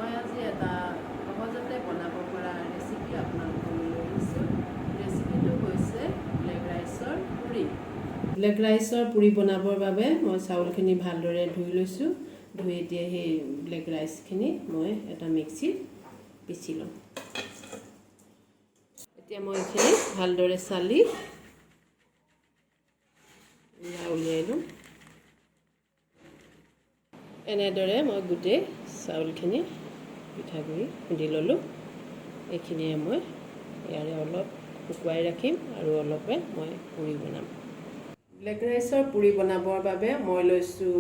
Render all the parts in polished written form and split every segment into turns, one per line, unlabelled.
মই আজি এটা সহজতে বনাব পৰা ৰেচিপি আপোনালোকলৈ লৈ আহিছোঁ। ৰেচিপিটো হৈছে ব্লেক ৰাইচৰ পুৰি। ব্লেক ৰাইচৰ পুৰি বনাবৰ বাবে মই চাউলখিনি ভালদৰে ধুই লৈছোঁ। ধুই এতিয়া সেই ব্লেক ৰাইচখিনি মই এটা মিক্সিত পিচি ল'ম। এতিয়া মই এইখিনি ভালদৰে চালি উলিয়াই ল'ম। এনেদৰে মই গোটেই চাউলখিনি পিঠাগুড়ি খুন্দি ল'লোঁ। এইখিনিয়ে মই ইয়াৰে অলপ শুকুৱাই ৰাখিম আৰু অলপে মই পুৰি বনাম। ব্লেক ৰাইচৰ পুৰি বনাবৰ বাবে মই লৈছোঁ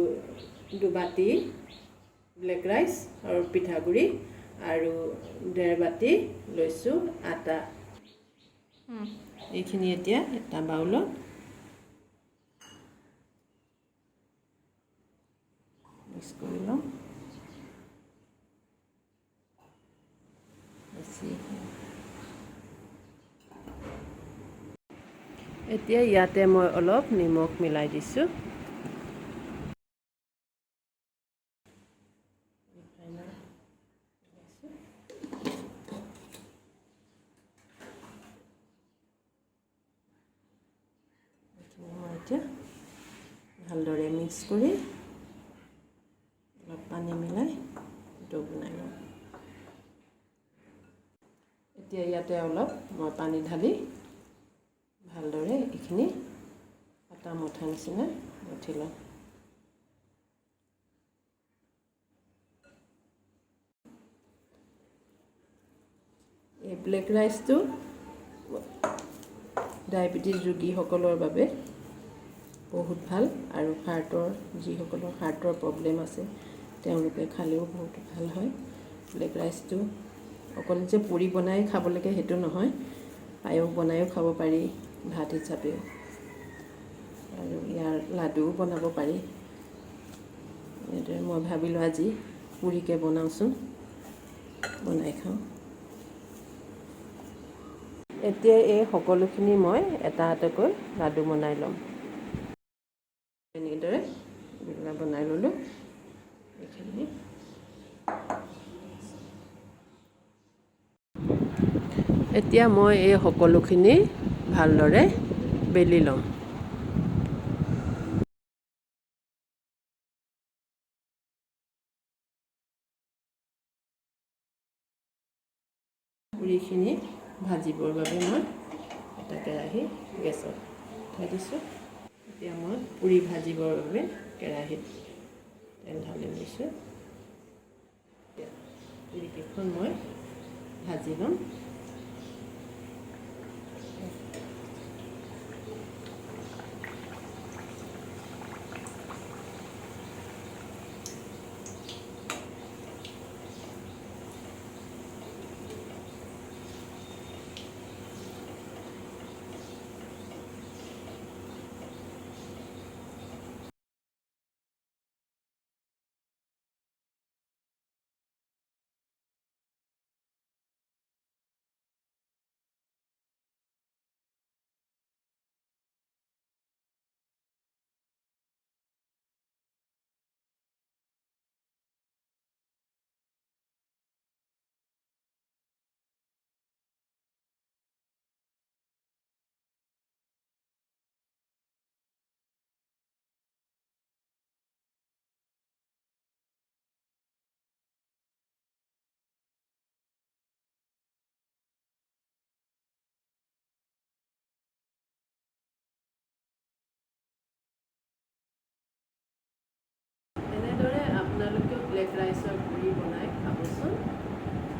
2 বাটি ব্লেক ৰাইচ আৰু পিঠাগুড়ি আৰু 1.5 বাটি লৈছোঁ আটা। এইখিনি এতিয়া এটা বাউলত মিক্স কৰি ল'ম। এতিয়া ইয়াতে মই অলপ নিমখ মিলাই দিছোঁ। মই এতিয়া ভালদৰে মিক্স কৰি অলপ পানী মিলাই ডো বনাই ল'ম। এতিয়া ইয়াতে অলপ মই পানী ঢালি ভালদৰে এইখিনি আটা মঠা নিচিনা মঠি ল'ম। এই ব্লেক ৰাইচটো ডায়েবেটিছ ৰোগীসকলৰ বাবে বহুত ভাল আৰু যিসকলৰ হাৰ্টৰ প্ৰব্লেম আছে তেওঁলোকে খালেও বহুত ভাল হয়। ব্লেক ৰাইচটো অকল যে পুৰি বনাই খাব লাগে সেইটো নহয়, পায়স বনায়ো খাব পাৰি ভাত হিচাপে, আৰু ইয়াৰ লাডুও বনাব পাৰি। এনেদৰে মই ভাবিলোঁ আজি পুৰিকে বনাওঁচোন, বনাই খাওঁ। এতিয়া এই সকলোখিনি মই এটা এটাকৈ লাডু বনাই ল'ম। এনেদৰে বনাই ল'লোঁ। এইখিনি এতিয়া মই এই সকলোখিনি ভালদৰে বেলি ল'ম। পুৰিখিনি ভাজিবৰ বাবে মই এটা কেৰাহী গেছত উঠাই দিছোঁ। এতিয়া মই পুৰি ভাজিবৰ বাবে কেৰাহীত তেল ঢালি লৈছোঁ। এতিয়া পুৰিকেইখন মই ভাজি ল'ম। এনেদৰে আপোনালোকেও ব্লেক ৰাইচৰ পুৰি বনাই খাবচোন।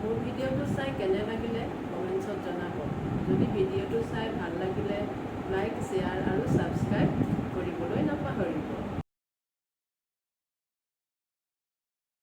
মোৰ ভিডিঅ'টো চাই কেনে লাগিলে কমেণ্টছত জনাব। যদি ভিডিঅ'টো চাই ভাল লাগিলে লাইক, শ্বেয়াৰ আৰু ছাবস্ক্ৰাইব কৰিবলৈ নাপাহৰিব।